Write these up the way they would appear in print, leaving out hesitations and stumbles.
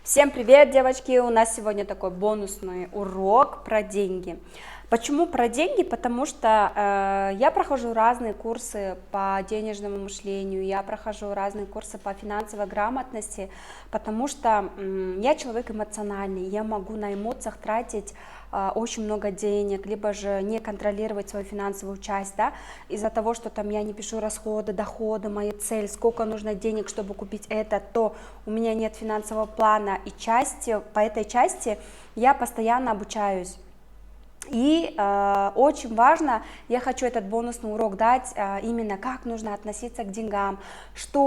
Всем привет, девочки! У нас сегодня такой бонусный урок про деньги. Почему про деньги? Потому что я прохожу разные курсы по денежному мышлению, я прохожу разные курсы по финансовой грамотности, потому что я человек эмоциональный, я могу на эмоциях тратить очень много денег, либо же не контролировать свою финансовую часть, да, из-за того, что там я не пишу расходы, доходы, моя цель, сколько нужно денег, чтобы купить это, то у меня нет финансового плана, и по этой части я постоянно обучаюсь. И очень важно, я хочу этот бонусный урок дать, именно как нужно относиться к деньгам,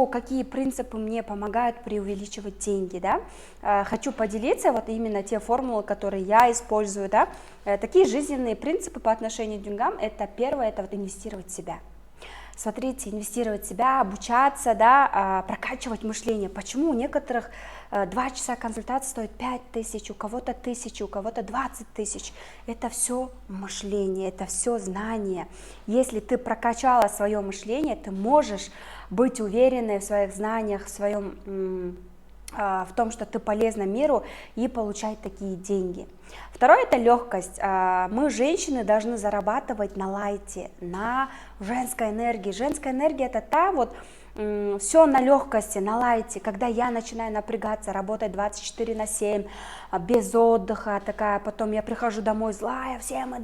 какие принципы мне помогают преувеличивать деньги, да? Хочу поделиться вот именно те формулы, которые я использую, да? Такие жизненные принципы по отношению к деньгам, это первое, это вот инвестировать в себя. Смотрите, инвестировать в себя, обучаться, да, прокачивать мышление. Почему у некоторых 2 часа консультации стоит 5000, у кого-то 1000, у кого-то 20 тысяч? Это все мышление, это все знание. Если ты прокачала свое мышление, ты можешь быть уверенной в своих знаниях, в том, что ты полезна миру, и получать такие деньги. Второе – это легкость. Мы, женщины, должны зарабатывать на лайте, на женской энергии. Женская энергия – это все на легкости, на лайте, когда я начинаю напрягаться, работать 24/7, без отдыха, потом я прихожу домой злая, все мне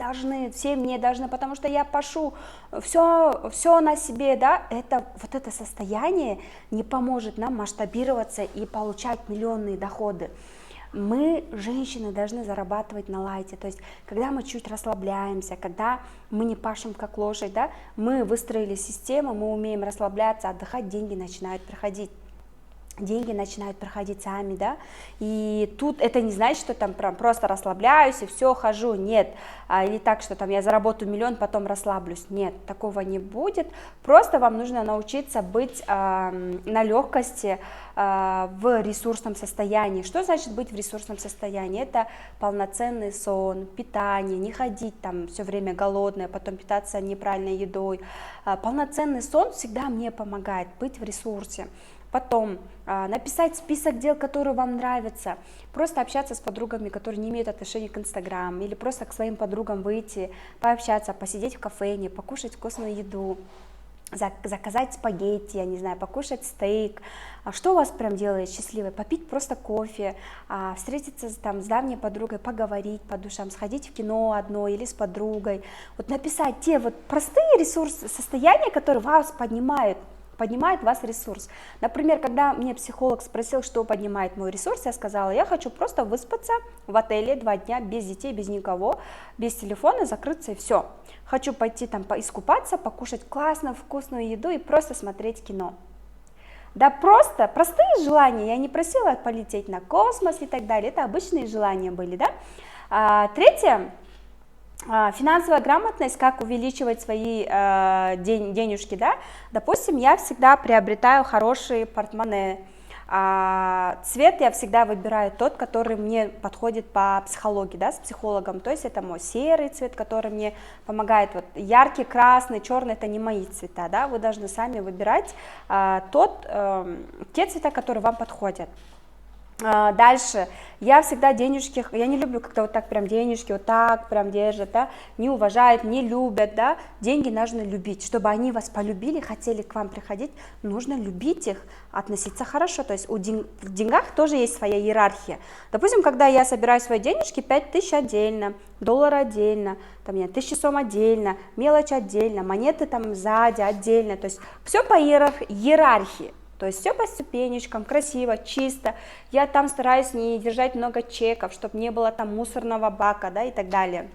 должны, потому что я пашу, все на себе, да, это состояние не поможет нам масштабироваться и получать миллионные доходы. Мы, женщины, должны зарабатывать на лайте, то есть когда мы чуть расслабляемся, когда мы не пашем как лошадь, да, мы выстроили систему, мы умеем расслабляться, отдыхать, деньги начинают приходить. Деньги начинают проходить сами, да, и тут это не значит, что там просто расслабляюсь и все, хожу, нет, или так, что там я заработаю миллион, потом расслаблюсь, нет, такого не будет, просто вам нужно научиться быть на легкости, в ресурсном состоянии. Что значит быть в ресурсном состоянии? Это полноценный сон, питание, не ходить там все время голодная, потом питаться неправильной едой. Полноценный сон всегда мне помогает быть в ресурсе. Потом написать список дел, которые вам нравятся, просто общаться с подругами, которые не имеют отношения к Инстаграм, или просто к своим подругам выйти, пообщаться, посидеть в кафене, покушать вкусную еду, заказать спагетти, я не знаю, покушать стейк, что вас прям делает счастливой, попить просто кофе, встретиться там с давней подругой, поговорить по душам, сходить в кино одной или с подругой, вот написать те вот простые ресурсы, состояния, которые вас поднимает вас ресурс. Например, когда мне психолог спросил, что поднимает мой ресурс, я сказала, я хочу просто выспаться в отеле 2 дня без детей, без никого, без телефона, закрыться и все. Хочу пойти там искупаться, покушать классную, вкусную еду и просто смотреть кино. Да просто простые желания, я не просила полететь на космос и так далее, это обычные желания были, да. Третье. Финансовая грамотность, как увеличивать свои денежки, да, допустим, я всегда приобретаю хорошие портмоне, цвет я всегда выбираю тот, который мне подходит по психологии, да, с психологом, то есть это мой серый цвет, который мне помогает, вот яркий, красный, черный, это не мои цвета, да, вы должны сами выбирать те цвета, которые вам подходят. Дальше, я всегда денежки, я не люблю, когда вот так прям денежки вот так прям держат, да, не уважают, не любят, да, деньги нужно любить, чтобы они вас полюбили, хотели к вам приходить, нужно любить их, относиться хорошо, то есть в деньгах тоже есть своя иерархия, допустим, когда я собираю свои денежки, 5000 отдельно, доллар отдельно, там 1000 сом отдельно, мелочь отдельно, монеты там сзади отдельно, то есть все по иерархии. То есть все по ступенечкам, красиво, чисто. Я там стараюсь не держать много чеков, чтобы не было там мусорного бака, да, и так далее.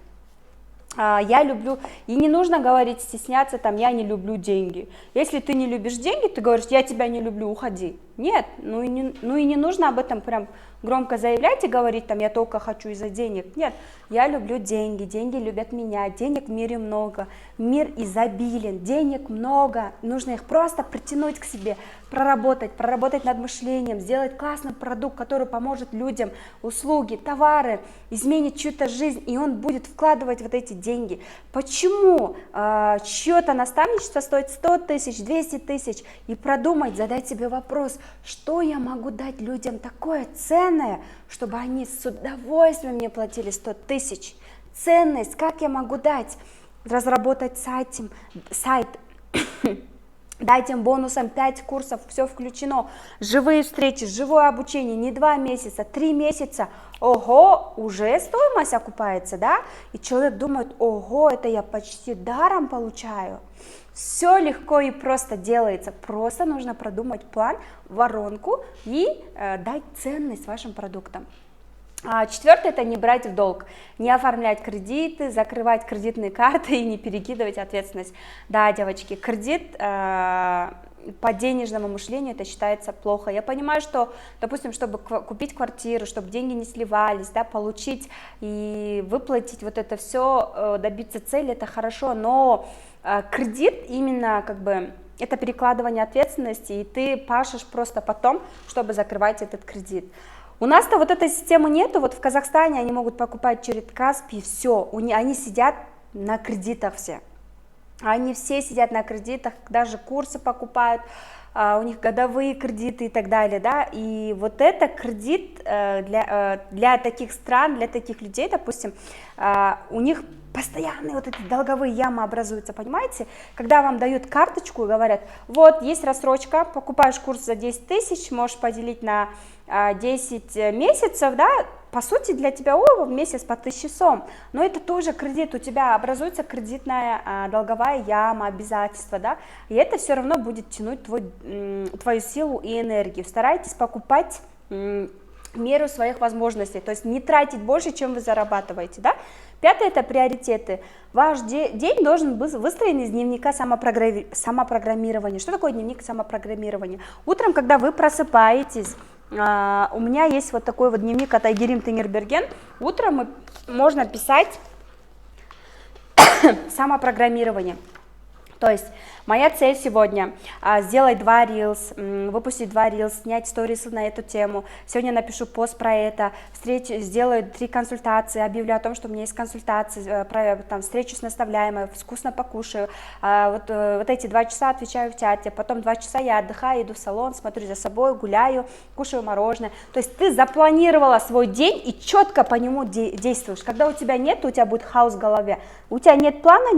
Я люблю, и не нужно говорить, стесняться, там, я не люблю деньги. Если ты не любишь деньги, ты говоришь, я тебя не люблю, уходи. Нет, ну и не нужно об этом прям громко заявлять и говорить, там, я только хочу из-за денег. Нет, я люблю деньги, деньги любят меня, денег в мире много, мир изобилен, денег много, нужно их просто притянуть к себе, проработать над мышлением, сделать классный продукт, который поможет людям, услуги, товары, изменит чью-то жизнь, и он будет вкладывать вот эти деньги. Почему чье-то наставничество стоит 100 тысяч, 200 тысяч, и продумать, задать себе вопрос, что я могу дать людям такое ценное, чтобы они с удовольствием мне платили 100 тысяч. Ценность, как я могу дать? Разработать сайт, дать им бонусом 5 курсов, все включено, живые встречи, живое обучение, не 2 месяца, 3 месяца, ого, уже стоимость окупается, да, и человек думает, ого, это я почти даром получаю. Все легко и просто делается, просто нужно продумать план, воронку и дать ценность вашим продуктам. Четвертое – это не брать в долг, не оформлять кредиты, закрывать кредитные карты и не перекидывать ответственность. Да, девочки, кредит по денежному мышлению это считается плохо. Я понимаю, что, допустим, чтобы купить квартиру, чтобы деньги не сливались, да, получить и выплатить вот это все, добиться цели – это хорошо, но кредит именно как бы это перекладывание ответственности, и ты пашешь просто потом, чтобы закрывать этот кредит. У нас-то вот этой системы нету, вот в Казахстане они могут покупать через Каспий, все, они сидят на кредитах все, они все сидят на кредитах, даже курсы покупают, у них годовые кредиты и так далее, да, и вот это кредит для таких стран, для таких людей, допустим, у них постоянные вот эти долговые ямы образуются, понимаете, когда вам дают карточку и говорят, вот, есть рассрочка, покупаешь курс за 10 тысяч, можешь поделить на 10 месяцев, да, по сути для тебя, в месяц по 1000 сом, но это тоже кредит, у тебя образуется кредитная долговая яма, обязательства, да, и это все равно будет тянуть твою силу и энергию. Старайтесь покупать меру своих возможностей, то есть не тратить больше, чем вы зарабатываете, да. Пятое – это приоритеты. Ваш день должен быть выстроен из дневника самопрограммирования. Что такое дневник самопрограммирования? Утром, когда вы просыпаетесь, у меня есть вот такой вот дневник от Айгерим Тенерберген. Утром можно писать самопрограммирование. То есть моя цель сегодня сделать 2 reels, выпустить 2 reels, снять сторисы на эту тему. Сегодня напишу пост про это, сделаю 3 консультации, объявлю о том, что у меня есть консультации, встречу с наставляемой, вкусно покушаю. Вот эти 2 часа отвечаю в чате, потом 2 часа я отдыхаю, иду в салон, смотрю за собой, гуляю, кушаю мороженое. То есть ты запланировала свой день и четко по нему действуешь. Когда у тебя нет, у тебя будет хаос в голове. У тебя нет плана,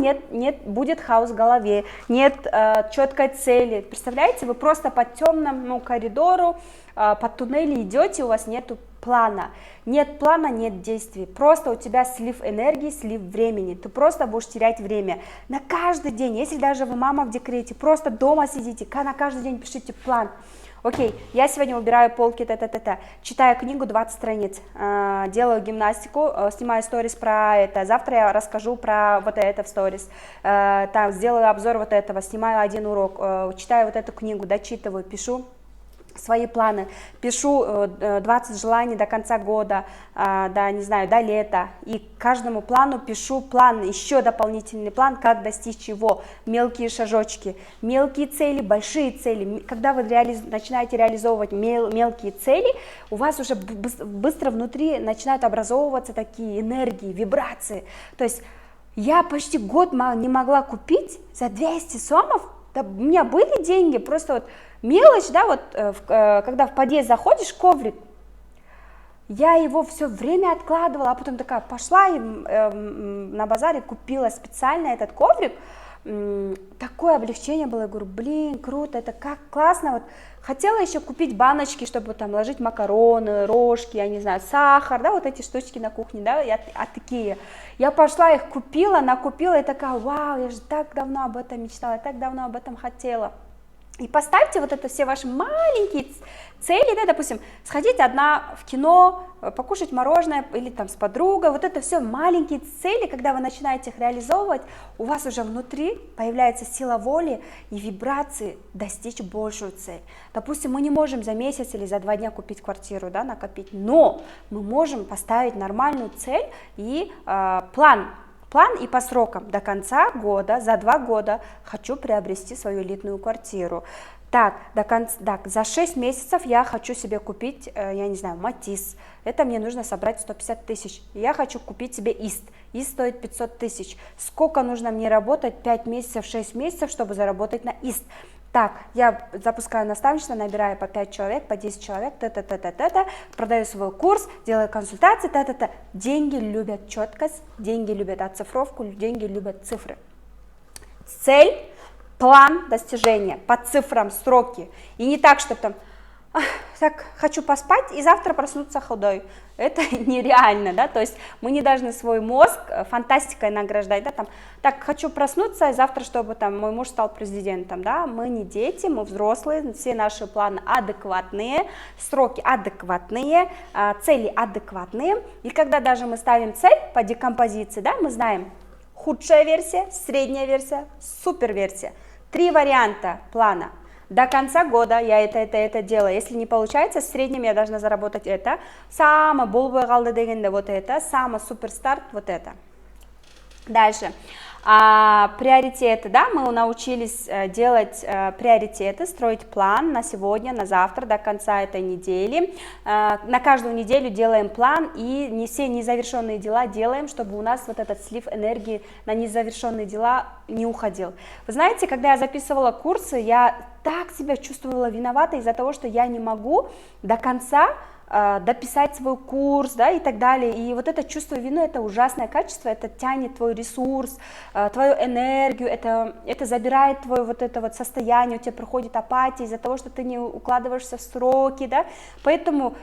будет хаос в голове, нет четкой цели. Представляете, вы просто по темному коридору, по туннелю идете, у вас нет плана. Нет плана, нет действий. Просто у тебя слив энергии, слив времени. Ты просто будешь терять время. На каждый день, если даже вы мама в декрете, просто дома сидите, на каждый день пишите план. Окей, я сегодня убираю полки, читаю книгу 20 страниц, делаю гимнастику, снимаю сторис про это, завтра я расскажу про вот это в сторис, сделаю обзор вот этого, снимаю 1 урок, читаю вот эту книгу, дочитываю, пишу свои планы, пишу 20 желаний до конца года, до лета, и к каждому плану пишу план, еще дополнительный план, как достичь его, мелкие шажочки, мелкие цели, большие цели. Когда вы начинаете реализовывать мелкие цели, у вас уже быстро внутри начинают образовываться такие энергии, вибрации. То есть я почти год не могла купить за 200 сомов, да, у меня были деньги, просто вот мелочь, да, вот когда в подъезд заходишь, коврик, я его все время откладывала, а потом такая пошла и на базаре купила специально этот коврик, такое облегчение было, я говорю, блин, круто, это как классно, вот хотела еще купить баночки, чтобы там ложить макароны, рожки, я не знаю, сахар, да, вот эти штучки на кухне, да, такие, я пошла их купила, накупила и такая, вау, я же так давно об этом мечтала, так давно об этом хотела. И поставьте вот это все ваши маленькие цели, да, допустим, сходить одна в кино, покушать мороженое или там с подругой, вот это все маленькие цели, когда вы начинаете их реализовывать, у вас уже внутри появляется сила воли и вибрации достичь большую цель. Допустим, мы не можем за месяц или за 2 дня купить квартиру, да, накопить, но мы можем поставить нормальную цель и план и по срокам. До конца года, за 2 года хочу приобрести свою элитную квартиру. Так, за 6 месяцев я хочу себе купить, я не знаю, Матис. Это мне нужно собрать 150 тысяч. Я хочу купить себе ИСТ. ИСТ стоит 500 тысяч. Сколько нужно мне работать? 5 месяцев, 6 месяцев, чтобы заработать на ИСТ. Так, я запускаю наставничество, набираю по 5 человек, по 10 человек, та-та-та-та-та, продаю свой курс, делаю консультации, та-та-та. Деньги любят четкость, деньги любят оцифровку, деньги любят цифры. Цель, план достижения, по цифрам, сроки. И не так, чтобы там, так, хочу поспать и завтра проснуться худой. Это нереально, да, то есть мы не должны свой мозг фантастикой награждать, да, там, так, хочу проснуться и завтра, чтобы там мой муж стал президентом, да, мы не дети, мы взрослые, все наши планы адекватные, сроки адекватные, цели адекватные, и когда даже мы ставим цель по декомпозиции, да, мы знаем худшая версия, средняя версия, супер версия, 3 варианта плана. До конца года я это делаю. Если не получается, в среднем я должна заработать это. Самое болбой галды дегенде вот это. Самый суперстарт вот это. Дальше. Приоритеты, да, мы научились делать приоритеты, строить план на сегодня, на завтра, до конца этой недели. На каждую неделю делаем план и не все незавершенные дела делаем, чтобы у нас вот этот слив энергии на незавершенные дела не уходил. Вы знаете, когда я записывала курсы, я так себя чувствовала виноватой из-за того, что я не могу до конца дописать свой курс, да, и так далее, и вот это чувство вины, это ужасное качество, это тянет твой ресурс, твою энергию, это забирает твое вот это вот состояние, у тебя проходит апатия из-за того, что ты не укладываешься в сроки, да, поэтому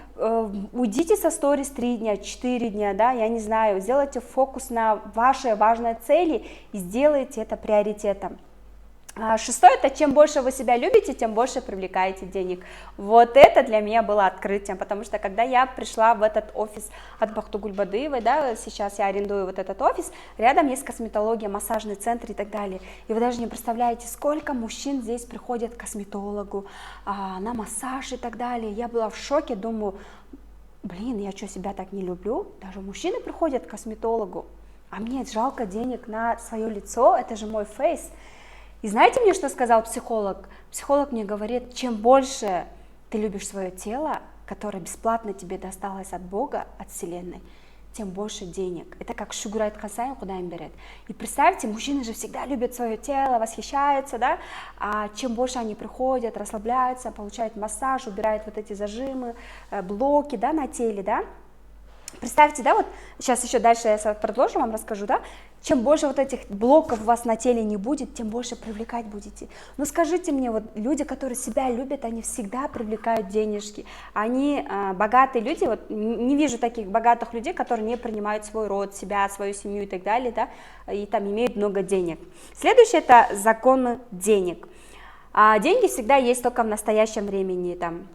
уйдите со сторис 3 дня, 4 дня, да, я не знаю, сделайте фокус на ваши важные цели и сделайте это приоритетом. Шестое, это чем больше вы себя любите, тем больше привлекаете денег. Вот это для меня было открытием, потому что когда я пришла в этот офис от Бахтугуль Бадыевой, да, сейчас я арендую вот этот офис, рядом есть косметология, массажный центр и так далее. И вы даже не представляете, сколько мужчин здесь приходят к косметологу, на массаж и так далее. Я была в шоке, думаю, блин, я что, себя так не люблю? Даже мужчины приходят к косметологу, а мне жалко денег на свое лицо, это же мой фейс. И знаете мне, что сказал психолог? Психолог мне говорит, чем больше ты любишь свое тело, которое бесплатно тебе досталось от Бога, от Вселенной, тем больше денег. Это как Шугурайт Хасайн Худаим берет. И представьте, мужчины же всегда любят свое тело, восхищаются, да? А чем больше они приходят, расслабляются, получают массаж, убирают вот эти зажимы, блоки, да, на теле, да? Представьте, да, вот сейчас еще дальше я продолжу, вам расскажу, да, чем больше вот этих блоков у вас на теле не будет, тем больше привлекать будете. Но скажите мне, вот люди, которые себя любят, они всегда привлекают денежки, они богатые люди, вот не вижу таких богатых людей, которые не принимают свой род, себя, свою семью и так далее, да, и там имеют много денег. Следующее это законы денег. Деньги всегда есть только в настоящем времени, там.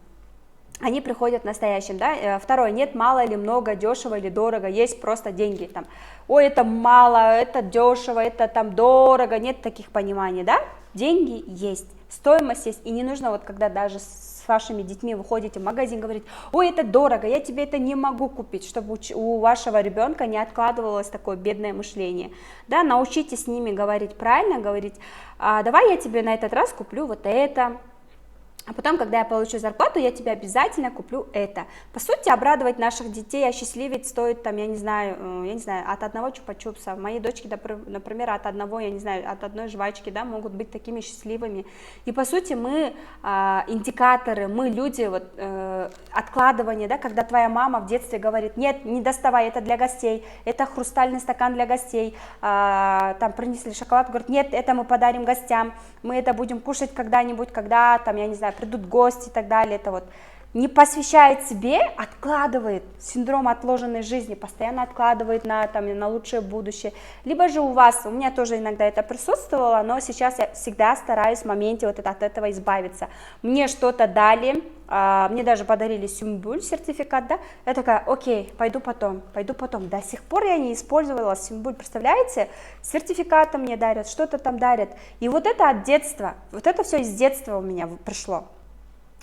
Они приходят в настоящем, да. Второе, нет мало или много, дешево или дорого, есть просто деньги, там, ой, это мало, это дешево, это там дорого, нет таких пониманий, да, деньги есть, стоимость есть, и не нужно вот когда даже с вашими детьми вы ходите в магазин, говорить, ой, это дорого, я тебе это не могу купить, чтобы у вашего ребенка не откладывалось такое бедное мышление, да, научитесь с ними говорить правильно, говорить, давай я тебе на этот раз куплю вот это. А потом, когда я получу зарплату, я тебе обязательно куплю это. По сути, обрадовать наших детей, осчастливить стоит, там, я не знаю, от одного чупа-чупса. Мои дочки, например, от одной жвачки, да, могут быть такими счастливыми. И, по сути, мы индикаторы, мы люди, вот, откладывание, да, когда твоя мама в детстве говорит, нет, не доставай, это для гостей, это хрустальный стакан для гостей, там, принесли шоколад, говорит, нет, это мы подарим гостям, мы это будем кушать когда-нибудь, когда, там, я не знаю, придут гости и так далее, это вот не посвящает себе, откладывает, синдром отложенной жизни, постоянно откладывает на лучшее будущее, либо же у меня тоже иногда это присутствовало, но сейчас я всегда стараюсь в моменте вот от этого избавиться, мне что-то дали, мне даже подарили сюмбуль, сертификат, да, я такая, окей, пойду потом, до сих пор я не использовала сюмбуль, представляете, сертификаты мне дарят, что-то там дарят, и вот это от детства, вот это все из детства у меня пришло.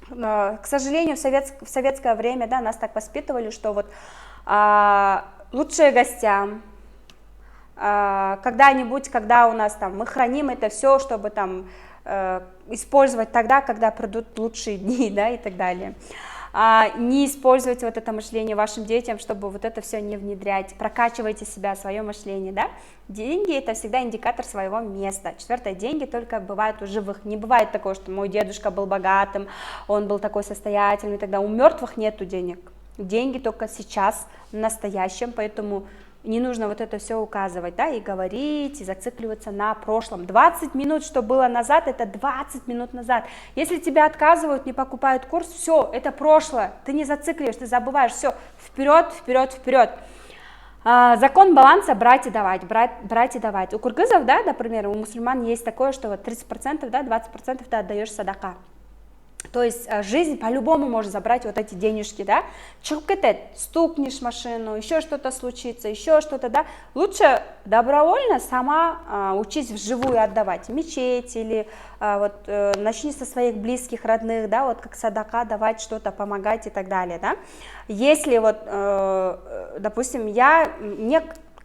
К сожалению, в советское время, да, нас так воспитывали, что вот лучшие гостям, когда-нибудь, когда у нас там, мы храним это все, чтобы там использовать тогда, когда придут лучшие дни, да, и так далее. не используйте вот это мышление вашим детям, чтобы вот это все не внедрять, прокачивайте себя, свое мышление, да, деньги это всегда индикатор своего места. Четвертое, деньги только бывают у живых, не бывает такого, что мой дедушка был богатым, он был такой состоятельный, тогда у мертвых нету денег, деньги только сейчас, в настоящем, поэтому не нужно вот это все указывать, да, и говорить, и зацикливаться на прошлом. 20 минут, что было назад, это 20 минут назад. Если тебя отказывают, не покупают курс, все, это прошлое, ты не зацикливаешь, ты забываешь, все, вперед, вперед, вперед. Закон баланса брать и давать, брать и давать. У кыргызов, да, например, у мусульман есть такое, что вот 30%, да, 20% ты отдаешь садака. То есть жизнь по-любому может забрать вот эти денежки, да, стукнешь машину, еще что-то случится, еще что-то, да, лучше добровольно сама учись вживую отдавать, в мечеть или вот начни со своих близких, родных, да, вот как садака давать что-то, помогать и так далее, да. Если вот, допустим, мне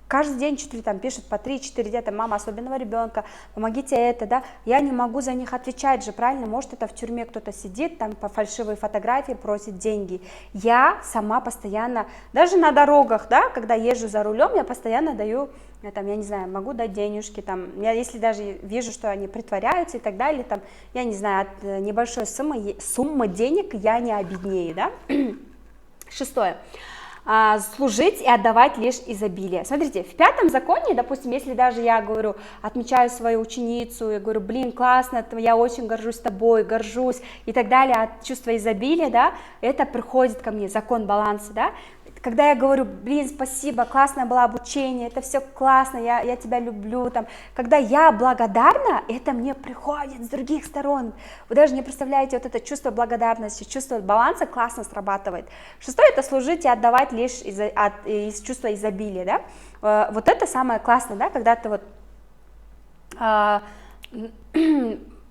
каждый день чуть ли там пишут по 3-4 дня, там, мама особенного ребенка, помогите это, да, я не могу за них отвечать же, правильно, может это в тюрьме кто-то сидит, там по фальшивой фотографии просит деньги, я сама постоянно, даже на дорогах, да, когда езжу за рулем, я постоянно даю, там, я не знаю, могу дать денежки, там, я если даже вижу, что они притворяются и так далее, там, я не знаю, от небольшой суммы денег я не обеднею, да. Шестое. Служить и отдавать лишь изобилие. Смотрите, в пятом законе, допустим, если даже я говорю, отмечаю свою ученицу, я говорю, блин, классно, я очень горжусь тобой, горжусь и так далее, от чувства изобилия, да, это приходит ко мне, закон баланса, да. Когда я говорю, блин, спасибо, классное было обучение, это все классно, я тебя люблю, там, когда я благодарна, это мне приходит с других сторон, вы даже не представляете, вот это чувство благодарности, чувство баланса классно срабатывает. Шестое, это служить и отдавать лишь из чувства изобилия, да, вот это самое классное, да, когда ты вот,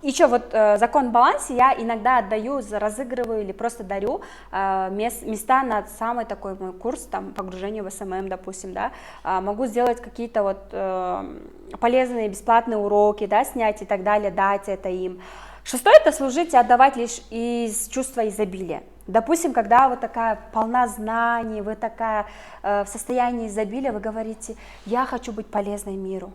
еще вот закон баланса я иногда отдаю, разыгрываю или просто дарю места на самый такой мой курс, там, погружение в СММ, допустим, да, могу сделать какие-то вот полезные бесплатные уроки, да, снять и так далее, дать это им. Шестое, это служить и отдавать лишь из чувства изобилия. Допустим, когда вы такая полна знаний, вы такая в состоянии изобилия, вы говорите, я хочу быть полезной миру.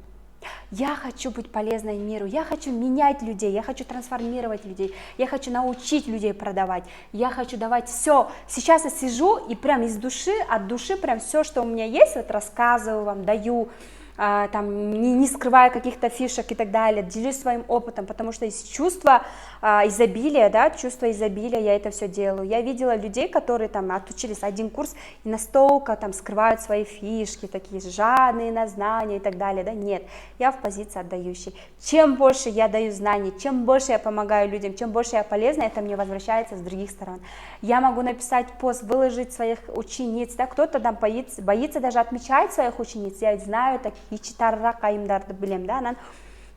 Я хочу быть полезной миру, я хочу менять людей, я хочу трансформировать людей, я хочу научить людей продавать, я хочу давать все. Сейчас я сижу и прям из души, от души прям все, что у меня есть, вот рассказываю вам, даю, там, не скрывая каких-то фишек и так далее, делюсь своим опытом, потому что из чувства изобилия, да, чувство изобилия я это все делаю. Я видела людей, которые там отучились один курс и настолько там скрывают свои фишки, такие жадные на знания и так далее, да, нет, я в позиции отдающей. Чем больше я даю знаний, чем больше я помогаю людям, чем больше я полезна, это мне возвращается с других сторон. Я могу написать пост, выложить своих учениц, да, кто-то там боится даже отмечать своих учениц, я знаю таких. Да?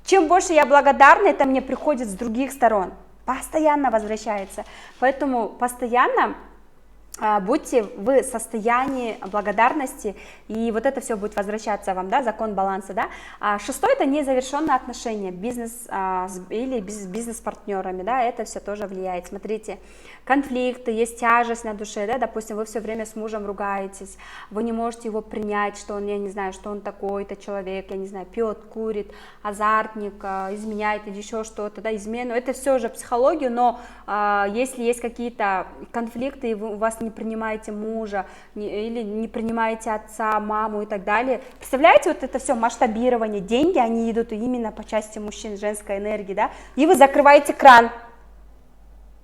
Чем больше я благодарна, это мне приходит с других сторон, постоянно возвращается, поэтому постоянно будьте в состоянии благодарности, и вот это все будет возвращаться вам, да, закон баланса, да. Шестое, это незавершенные отношения, бизнес или с бизнес-партнерами, да, это все тоже влияет. Смотрите, конфликты, есть тяжесть на душе, да, допустим, вы все время с мужем ругаетесь, вы не можете его принять, что он, я не знаю, что он такой-то человек, я не знаю, пьет, курит, азартник, изменяет или еще что-то, да, измену, это все же психология, но если есть какие-то конфликты, и у вас не принимаете мужа, или не принимаете отца, маму и так далее. Представляете, вот это все масштабирование, деньги, они идут именно по части мужчин, женской энергии, да, и вы закрываете кран,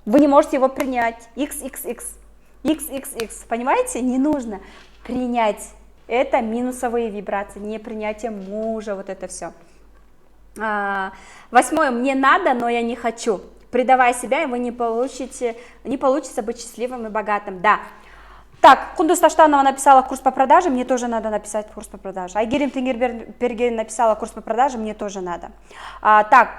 вы не можете его принять, XXX, понимаете, не нужно принять, это минусовые вибрации, не принятие мужа, вот это все. Восьмое, мне надо, но я не хочу. Предавая себя, и вы не получится быть счастливым и богатым, да. Так, Кундуз Таштанова написала курс по продаже, мне тоже надо написать курс по продаже. Айгерим Тенгерберген написала курс по продаже, мне тоже надо. Так,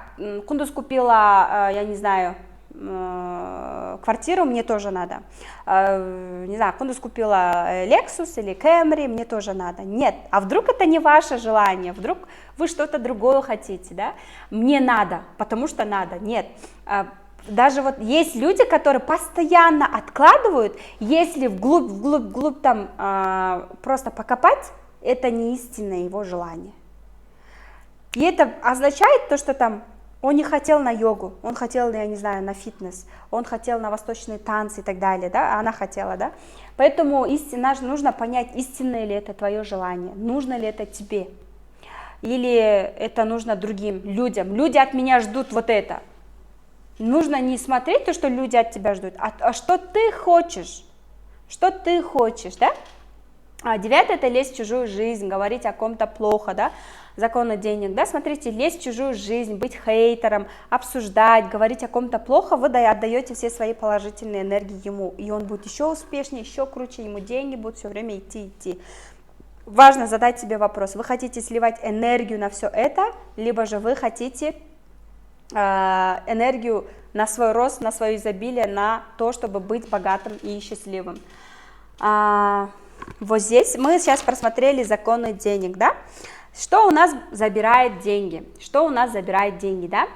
Кундуз купила, я не знаю, квартиру, мне тоже надо. Не знаю, Кундуз купила Lexus или Camry, мне тоже надо. Нет, а вдруг это не ваше желание, вдруг вы что-то другое хотите, да? Мне надо, потому что надо. Нет, Даже вот есть люди, которые постоянно откладывают, если вглубь там просто покопать, это не истинное его желание. И это означает то, что там он не хотел на йогу, он хотел, я не знаю, на фитнес, он хотел на восточные танцы и так далее, да, а она хотела, да. Поэтому нужно понять, истинное ли это твое желание, нужно ли это тебе, или это нужно другим людям. Люди от меня ждут вот это. Нужно не смотреть то, что люди от тебя ждут, а что ты хочешь, да. 9 это лезть в чужую жизнь, говорить о ком-то плохо, да, законы денег, да, смотрите, лезть в чужую жизнь, быть хейтером, обсуждать, говорить о ком-то плохо, вы отдаете все свои положительные энергии ему, и он будет еще успешнее, еще круче, ему деньги будут все время идти. Важно задать себе вопрос, вы хотите сливать энергию на все это, либо же вы хотите энергию на свой рост, на свое изобилие, на то, чтобы быть богатым и счастливым. Вот здесь мы сейчас просмотрели законы денег, да? Что у нас забирает деньги? Да?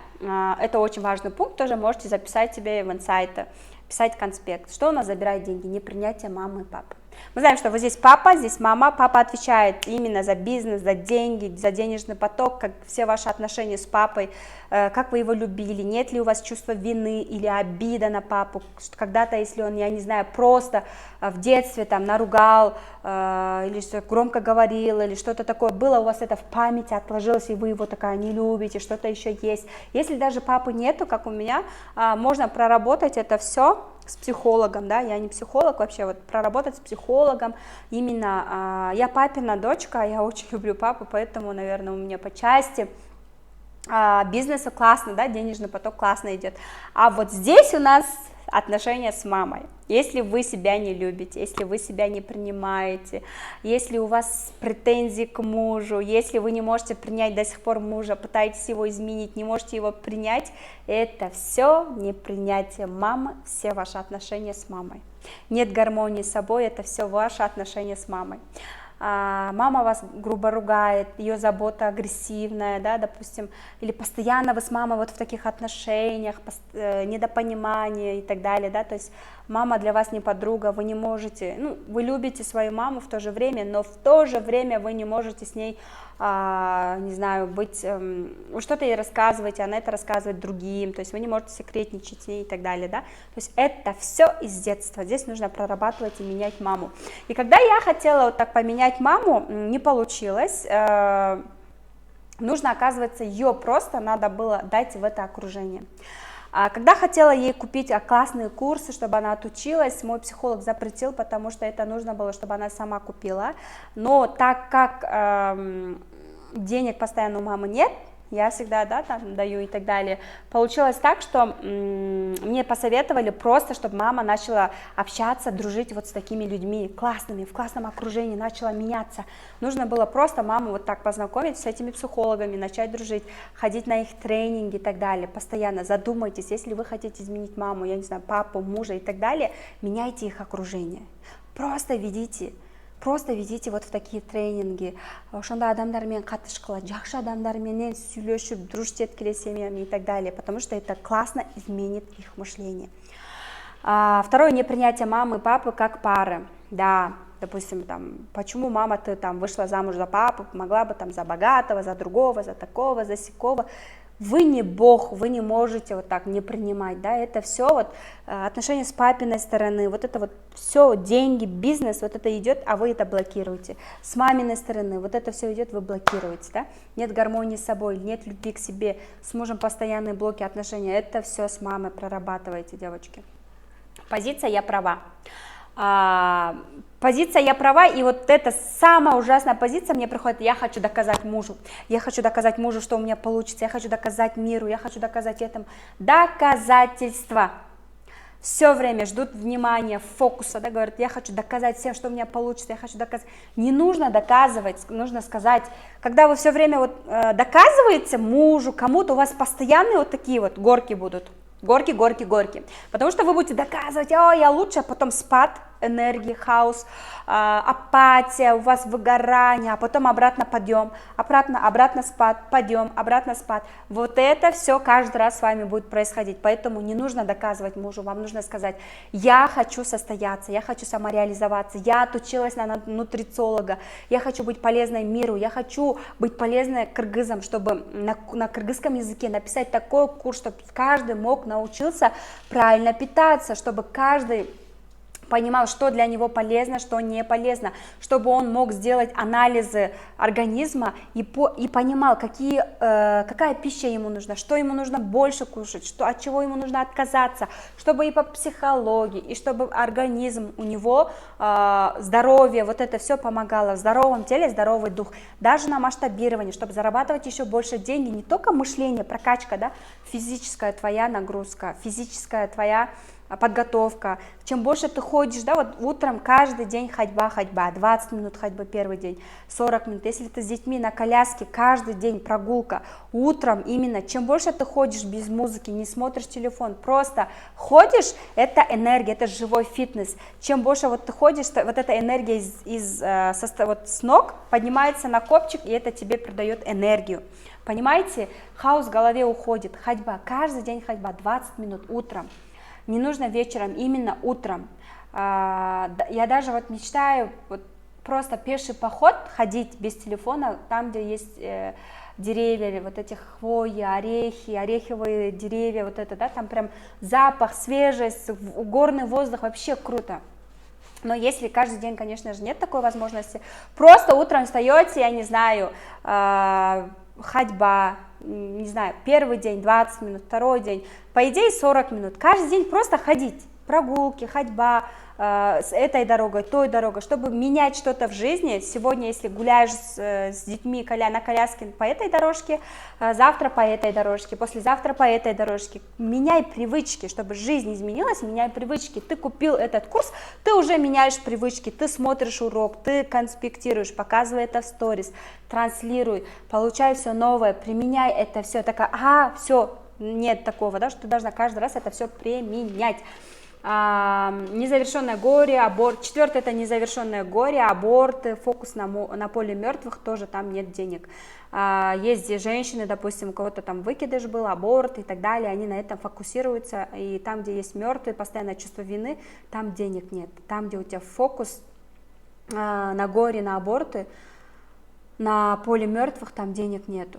Это очень важный пункт, тоже можете записать себе в инсайты, писать конспект. Что у нас забирает деньги? Непринятие мамы и папы. Мы знаем, что вот здесь папа, здесь мама. Папа отвечает именно за бизнес, за деньги, за денежный поток, как все ваши отношения с папой, как вы его любили, нет ли у вас чувства вины или обида на папу, когда-то, если он, я не знаю, просто в детстве там наругал, или что громко говорил, или что-то такое, было у вас это в памяти, отложилось, и вы его такая не любите, что-то еще есть. Если даже папы нету, как у меня, можно проработать это все с психологом, да, я не психолог вообще, вот проработать с психологом, именно, я папина дочка, я очень люблю папу, поэтому, наверное, у меня по части бизнеса классно, да, денежный поток классно идет, а вот здесь у нас отношения с мамой. Если вы себя не любите, если вы себя не принимаете, если у вас претензии к мужу, если вы не можете принять до сих пор мужа, пытаетесь его изменить, не можете его принять, это все непринятие мамы, все ваши отношения с мамой. Нет гармонии с собой, это все ваши отношения с мамой. Мама вас грубо ругает, ее забота агрессивная, да, допустим, или постоянно вы с мамой вот в таких отношениях, недопонимание и так далее, да, то есть мама для вас не подруга, вы не можете, ну, вы любите свою маму в то же время, но в то же время вы не можете с ней, не знаю, быть, вы что-то ей рассказываете, она это рассказывает другим, то есть вы не можете секретничать с ней и так далее, да, то есть это все из детства, здесь нужно прорабатывать и менять маму. И когда я хотела вот так поменять маму, не получилось, нужно, оказывается, ее просто надо было дать в это окружение. Когда хотела ей купить классные курсы, чтобы она отучилась, мой психолог запретил, потому что это нужно было, чтобы она сама купила, но так как денег постоянно у мамы нет, я всегда, да, там даю и так далее, получилось так, что мне посоветовали просто, чтобы мама начала общаться, дружить вот с такими людьми классными, в классном окружении, начала меняться. Нужно было просто маму вот так познакомить с этими психологами, начать дружить, ходить на их тренинги и так далее. Постоянно задумайтесь, если вы хотите изменить маму, я не знаю, папу, мужа и так далее, меняйте их окружение. Просто ведите вот в такие тренинги, ошондай адамдармен катыш кылат, жакшы адамдарменен сүйлөшүп, дружить эткиле семьями и так далее, потому что это классно изменит их мышление. Второе, непринятие мамы и папы как пары, да, допустим, там, почему мама, ты там вышла замуж за папу, могла бы там за богатого, за другого, за такого, за сякого. Вы не Бог, вы не можете вот так не принимать, да, это все вот отношения с папиной стороны, вот это вот все, деньги, бизнес, вот это идет, а вы это блокируете. С маминой стороны вот это все идет, вы блокируете, да, нет гармонии с собой, нет любви к себе, с мужем постоянные блоки отношения, это все с мамой прорабатываете, девочки. Позиция «я права». Позиция «я права», и вот это самая ужасная позиция мне приходит: я хочу доказать мужу, что у меня получится, я хочу доказать миру, я хочу доказать этому. Доказательства. Все время ждут внимания, фокуса, да, говорят: я хочу доказать всем, что у меня получится, я хочу доказать. Не нужно доказывать, нужно сказать. Когда вы все время вот доказываете мужу, кому-то, у вас постоянные вот такие вот горки будут. Горки, потому что вы будете доказывать: о, я лучше, а потом спад, энергии, хаос, апатия, у вас выгорание, а потом обратно подъем, обратно спад, подъем, обратно спад. Вот это все каждый раз с вами будет происходить, поэтому не нужно доказывать мужу, вам нужно сказать: я хочу состояться, я хочу самореализоваться, я отучилась на нутрициолога, я хочу быть полезной миру, я хочу быть полезной кыргызам, чтобы на кыргызском языке написать такой курс, чтобы каждый мог научиться правильно питаться, чтобы каждый понимал, что для него полезно, что не полезно, чтобы он мог сделать анализы организма и понимал, какая пища ему нужна, что ему нужно больше кушать, от чего ему нужно отказаться, чтобы и по психологии, и чтобы организм у него, здоровье, вот это все помогало, в здоровом теле здоровый дух, даже на масштабирование, чтобы зарабатывать еще больше денег, не только мышление, прокачка, да, физическая твоя нагрузка, физическая твоя подготовка. Чем больше ты ходишь, да, вот утром каждый день ходьба, 20 минут ходьбы первый день, 40 минут, если ты с детьми на коляске, каждый день прогулка, утром именно, чем больше ты ходишь без музыки, не смотришь телефон, просто ходишь, это энергия, это живой фитнес, чем больше вот ты ходишь, вот эта энергия вот с ног поднимается на копчик, и это тебе придает энергию. Понимаете, хаос в голове уходит, ходьба, каждый день ходьба, 20 минут утром. Не нужно вечером, именно утром. Я даже вот мечтаю вот просто пеший поход ходить без телефона, там, где есть деревья, вот эти хвои, орехи, ореховые деревья, вот это, да, там прям запах, свежесть, горный воздух, вообще круто. Но если каждый день, конечно же, нет такой возможности, просто утром встаете, я не знаю, ходьба, не знаю, первый день 20 минут, второй день, по идее 40 минут, каждый день просто ходить, прогулки, ходьба, с этой дорогой, той дорогой, чтобы менять что-то в жизни. Сегодня, если гуляешь с детьми на коляске по этой дорожке, завтра по этой дорожке, послезавтра по этой дорожке, меняй привычки, чтобы жизнь изменилась, меняй привычки. Ты купил этот курс, ты уже меняешь привычки, ты смотришь урок, ты конспектируешь, показывай это в сторис, транслируй, получай все новое, применяй это все, такая, все, нет такого, да, что ты должна каждый раз это все применять. Незавершенное горе, аборт. Четвертое — это незавершенное горе, аборты, фокус на поле мертвых, тоже там нет денег. Есть где женщины, допустим, у кого-то там выкидыш был, аборт и так далее, они на этом фокусируются, и там, где есть мертвые, постоянное чувство вины, там денег нет. Там, где у тебя фокус на горе, на аборты, на поле мертвых, там денег нету.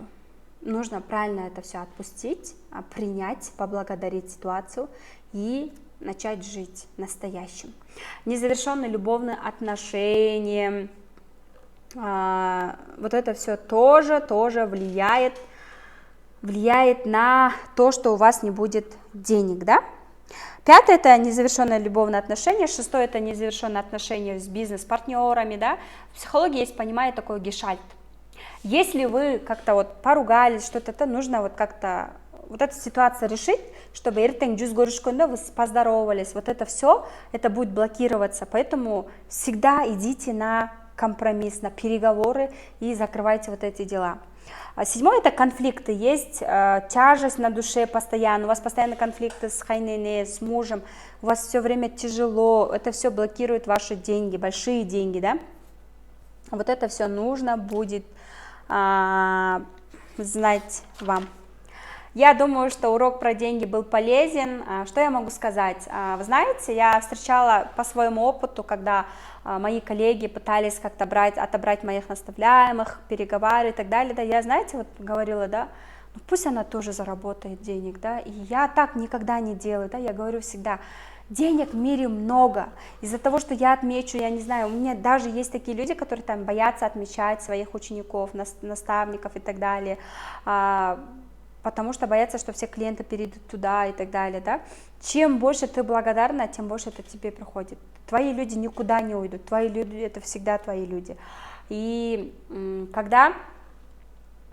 Нужно правильно это все отпустить, принять, поблагодарить ситуацию и начать жить настоящим. Незавершенные любовные отношения, вот это все тоже влияет на то, что у вас не будет денег, да? Пятое — это незавершенное любовное отношение. Шестое — это незавершенные отношения с бизнес-партнерами, да? В психологии есть, понимаете, такой гешальт. Если вы как-то вот поругались, что-то, нужно вот как-то вот эту ситуацию решить, чтобы ертең жүз көрүшкөндө вы поздоровались, вот это все, это будет блокироваться, поэтому всегда идите на компромисс, на переговоры и закрывайте вот эти дела. Седьмое — это конфликты, есть тяжесть на душе постоянно, у вас постоянно конфликты с хайнене, с мужем, у вас все время тяжело, это все блокирует ваши деньги, большие деньги, да, вот это все нужно будет знать вам. Я думаю, что урок про деньги был полезен. Что я могу сказать? Вы знаете, я встречала по своему опыту, когда мои коллеги пытались как-то отобрать моих наставляемых, переговаривать и так далее. Да, я, знаете, вот говорила, да, ну пусть она тоже заработает денег, да, и я так никогда не делаю, да, я говорю всегда, денег в мире много, из-за того, что я отмечу, я не знаю, у меня даже есть такие люди, которые там боятся отмечать своих учеников, наставников и так далее, потому что боятся, что все клиенты перейдут туда и так далее, да. Чем больше ты благодарна, тем больше это тебе приходит. Твои люди никуда не уйдут, твои люди — это всегда твои люди. И когда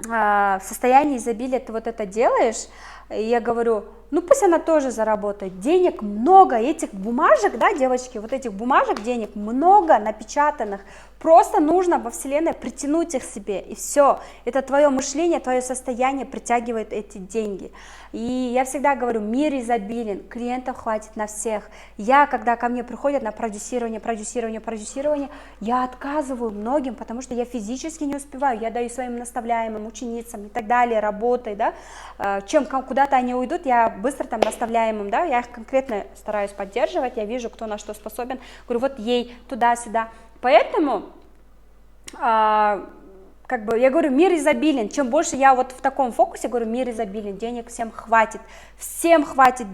в состоянии изобилия ты вот это делаешь, и я говорю, ну пусть она тоже заработает, денег много, этих бумажек, да, девочки, вот этих бумажек, денег много напечатанных, просто нужно во вселенной притянуть их себе, и все, это твое мышление, твое состояние притягивает эти деньги. И я всегда говорю, мир изобилен, клиентов хватит на всех. Я, когда ко мне приходят на продюсирование, я отказываю многим, потому что я физически не успеваю, я даю своим наставляемым, ученицам и так далее, работой, да, чем куда-то они уйдут, я быстро там наставляемым, да, я их конкретно стараюсь поддерживать, я вижу, кто на что способен, говорю, вот ей туда-сюда, поэтому, как бы, я говорю, мир изобилен, чем больше я вот в таком фокусе, говорю, мир изобилен, денег всем хватит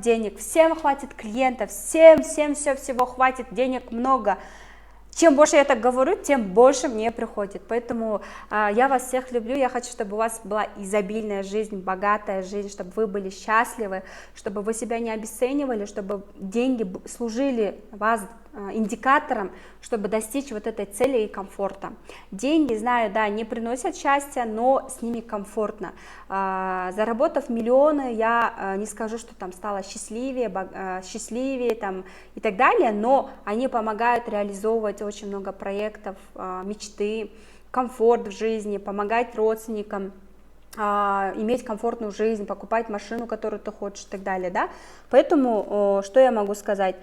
денег, всем хватит клиентов, всем всего хватит, денег много. Чем больше я так говорю, тем больше мне приходит, поэтому я вас всех люблю, я хочу, чтобы у вас была изобильная жизнь, богатая жизнь, чтобы вы были счастливы, чтобы вы себя не обесценивали, чтобы деньги служили вас индикатором, чтобы достичь вот этой цели и комфорта. Деньги, знаю, да, не приносят счастья, но с ними комфортно. Заработав миллионы, я не скажу, что там стала счастливее там, и так далее, но они помогают реализовывать очень много проектов, мечты, комфорт в жизни, помогать родственникам, иметь комфортную жизнь, покупать машину, которую ты хочешь и так далее, да, поэтому что я могу сказать?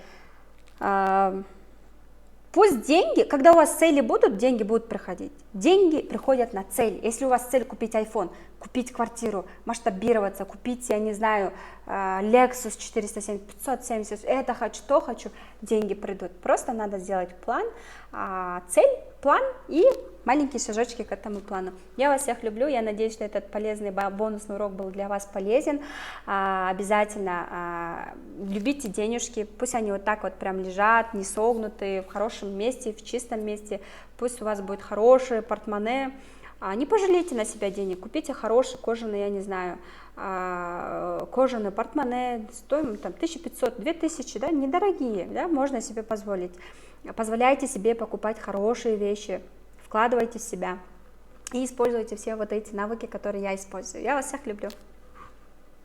Пусть деньги, когда у вас цели будут, деньги будут приходить. Деньги приходят на цель. Если у вас цель купить iPhone, купить квартиру, масштабироваться, купить, я не знаю, Lexus 470, 570, это хочу, то хочу, деньги придут. Просто надо сделать план, цель, план и маленькие шажочки к этому плану. Я вас всех люблю, я надеюсь, что этот полезный бонусный урок был для вас полезен. Обязательно любите денежки, пусть они вот так вот прям лежат, не согнутые, в хорошем месте, в чистом месте, пусть у вас будет хорошее портмоне. Не пожалейте на себя денег, купите хороший кожаный, я не знаю, кожаный портмоне, стоимость там 1500-2000, да, недорогие, да, можно себе позволить. Позволяйте себе покупать хорошие вещи, вкладывайте в себя и используйте все вот эти навыки, которые я использую. Я вас всех люблю.